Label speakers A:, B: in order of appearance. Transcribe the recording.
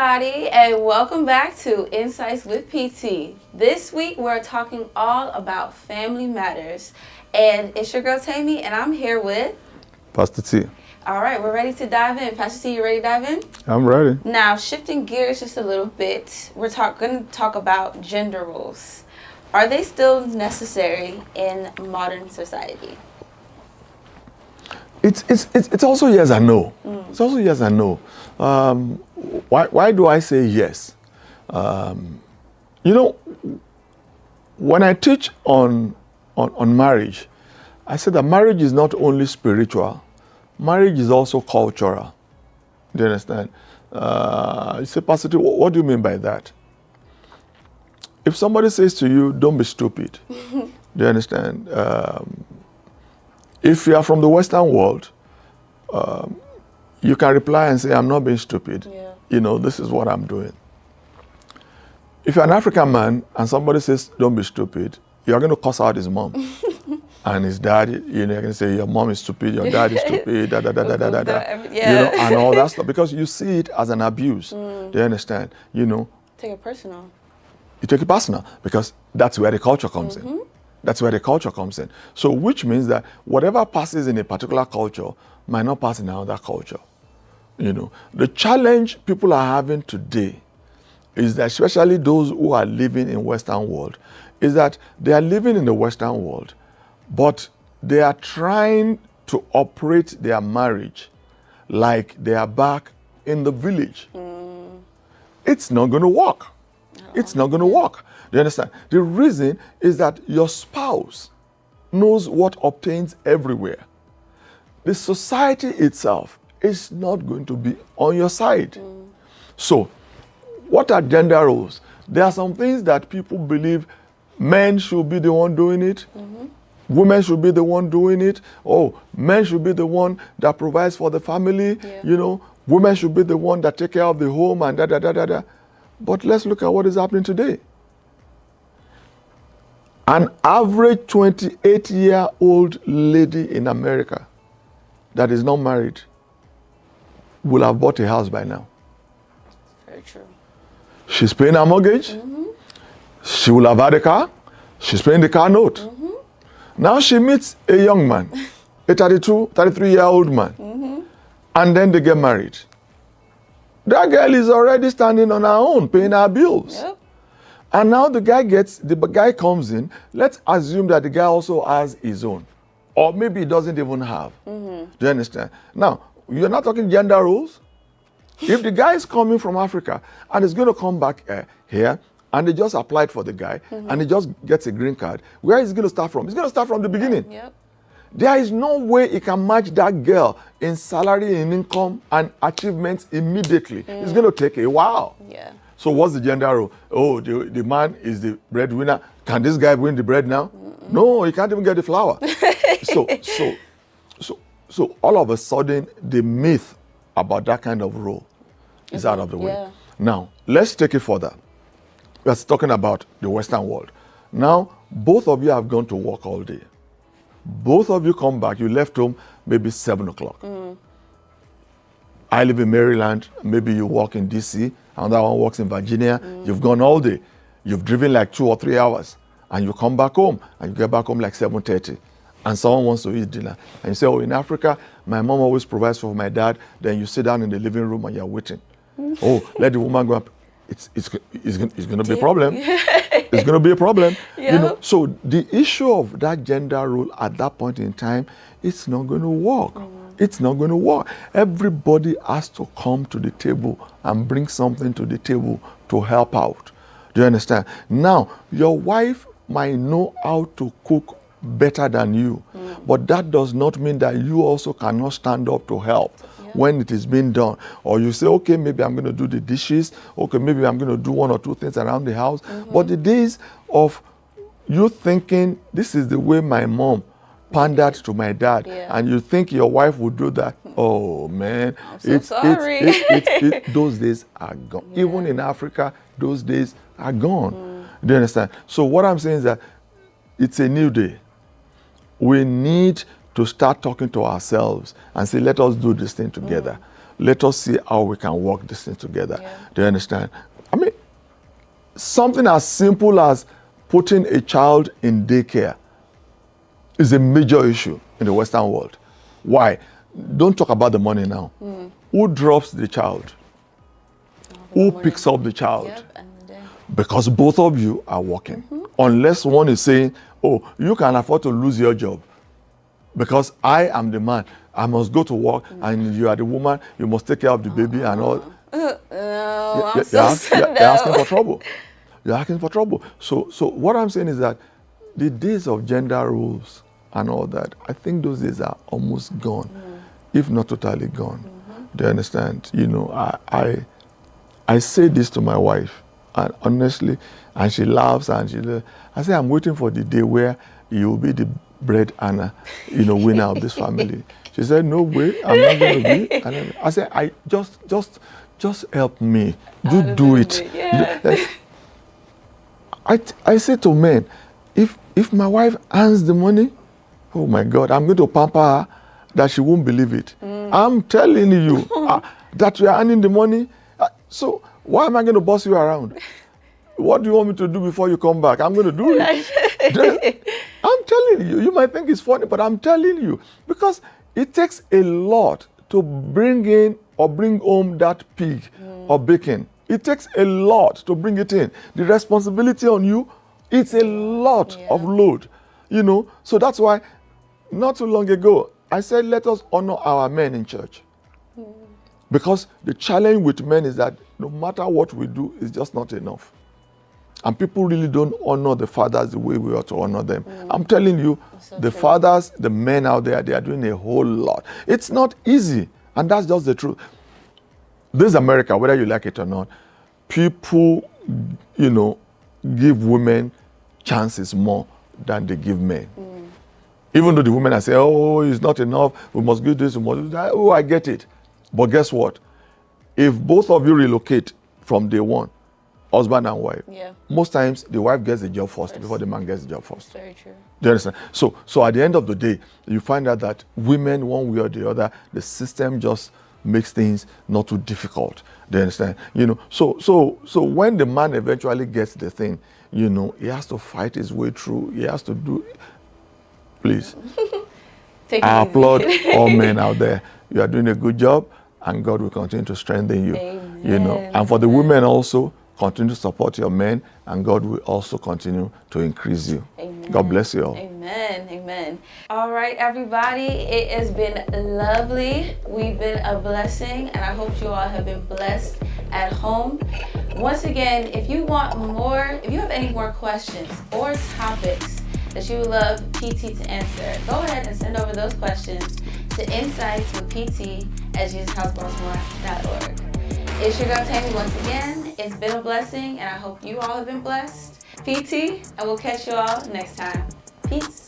A: everybody, and welcome back to Insights with PT. This week we're talking all about family matters, and it's your girl Tammy, and I'm here with
B: Pastor T.
A: All right, we're ready to dive in. Pastor T, you ready to dive in?
B: I'm ready.
A: Now, shifting gears just a little bit, we're going to talk about gender roles. Are they still necessary in modern society?
B: It's also yes and no. It's also yes and no. Why do I say yes? When I teach on marriage, I say that marriage is not only spiritual, marriage is also cultural. Do you understand? You say, Pastor T, what do you mean by that? If somebody says to you, don't be stupid, do you understand? If you are from the Western world, you can reply and say, I'm not being stupid. Yeah. This is what I'm doing. If you're an African man and somebody says, don't be stupid, you're going to cuss out his mom. And his dad, you're going to say, your mom is stupid, your dad is stupid,
A: Yeah.
B: And all that stuff. Because you see it as an abuse. Do you understand?
A: Take it personal.
B: You take it personal because that's where the culture comes in. That's where the culture comes in. So which means that whatever passes in a particular culture might not pass in another culture. The challenge people are having today is that, especially those who are living in Western world, is that they are living in the Western world, but they are trying to operate their marriage like they are back in the village. It's not going to work. It's not going to work. Do you understand? The reason is that your spouse knows what obtains everywhere. The society itself is not going to be on your side. So, what are gender roles? There are some things that people believe men should be the one doing it, women should be the one doing it, men should be the one that provides for the family, women should be the one that take care of the home and da-da-da-da-da. But let's look at what is happening today. An average 28-year-old lady in America that is not married will have bought a house by now.
A: Very true.
B: She's paying her mortgage. She will have had a car. She's paying the car note. Now she meets a young man, a 33-year-old man, and then they get married. That girl is already standing on her own, paying her bills.
A: Yep.
B: And now the guy comes in. Let's assume that the guy also has his own. Or maybe he doesn't even have. Do you understand? Now, you're not talking gender roles. If the guy is coming from Africa and is going to come back here, and they just applied for the guy, and he just gets a green card, where is he going to start from? He's going to start from the beginning.
A: Yep.
B: There is no way he can match that girl in salary, in income, and achievements immediately. It's going to take a while.
A: Yeah.
B: So what's the gender role? Oh, the man is the breadwinner. Can this guy win the bread now? No, he can't even get the flour. So all of a sudden, the myth about that kind of role is out of the way.
A: Yeah.
B: Now, let's take it further. We're talking about the Western world. Now, both of you have gone to work all day. Both of you come back, you left home maybe 7 o'clock. I live in Maryland, maybe you work in DC, another one works in Virginia. You've gone all day. You've driven like 2 or 3 hours, and you come back home, and you get back home like 7:30, and someone wants to eat dinner. And you say, in Africa, my mom always provides for my dad. Then you sit down in the living room and you're waiting. Let the woman go up. It's going to be a problem. It's going to be a problem.
A: Yeah.
B: So the issue of that gender role at that point in time, it's not going to work. It's not going to work. Everybody has to come to the table and bring something to the table to help out. Do you understand? Now, your wife might know how to cook better than you, but that does not mean that you also cannot stand up to help when it is being done. Or you say, okay, maybe I'm going to do the dishes. Okay, maybe I'm going to do 1 or 2 things around the house. But the days of you thinking, this is the way my mom pandered to my dad, and you think your wife would do that, oh man,
A: I'm so sorry.
B: Those days are gone. Even in Africa, those days are gone. Do you understand? So what I'm saying is that it's a new day. We need to start talking to ourselves and say, let us do this thing together. let us see how we can work this thing together.
A: Yeah.
B: Do you understand? I mean, something as simple as putting a child in daycare is a major issue in the Western world. Why? Don't talk about the money now. Who drops the child? Who picks up the child?
A: Yep, and then
B: Because both of you are working. Unless one is saying, oh, you can afford to lose your job because I am the man. I must go to work and you are the woman. You must take care of the baby and all.
A: no,
B: You're asking for trouble. You're asking for trouble. So what I'm saying is that the days of gender roles and all that, I think those days are almost gone, if not totally gone. Do you understand? You know, I say this to my wife, and honestly, and she laughs and I say, I'm waiting for the day where you will be the bread and winner of this family. She said, no way, I'm not going to be. And then I said, I just help me. You do it.
A: Yeah.
B: I say to men, if my wife earns the money, oh my God, I'm going to pamper her that she won't believe it. I'm telling you that you are earning the money. So why am I going to boss you around? What do you want me to do before you come back? I'm going to do it. I'm telling you. You might think it's funny, but I'm telling you. Because it takes a lot to bring in or bring home that pig or bacon. It takes a lot to bring it in. The responsibility on you, it's a lot of load. So that's why not too long ago, I said, let us honor our men in church. Because the challenge with men is that no matter what we do, it's just not enough. And people really don't honor the fathers the way we ought to honor them. I'm telling you, the fathers, the men out there, they are doing a whole lot. It's not easy. And that's just the truth. This is America, whether you like it or not. People, give women chances more than they give men. Even though the women are saying, oh, it's not enough, we must do this, we must do that. Oh, I get it. But guess what? If both of you relocate from day one, husband and wife, most times the wife gets the job first before the man gets the job first.
A: Very true.
B: Do you understand? So at the end of the day, you find out that women, one way or the other, the system just makes things not too difficult. Do you understand? So when the man eventually gets the thing, he has to fight his way through. He has to do. Please, I applaud all men out there. You are doing a good job, and God will continue to strengthen you.
A: Amen.
B: And for the women also, continue to support your men, and God will also continue to increase you.
A: Amen.
B: God bless you all.
A: Amen. Amen. All right, everybody. It has been lovely. We've been a blessing, and I hope you all have been blessed at home. Once again, if you have any more questions or topics that you would love PT to answer, go ahead and send over those questions to insightswithpt@jesushousebaltimore.org. It's your girl Tammy once again. It's been a blessing, and I hope you all have been blessed. PT, and we'll catch you all next time. Peace.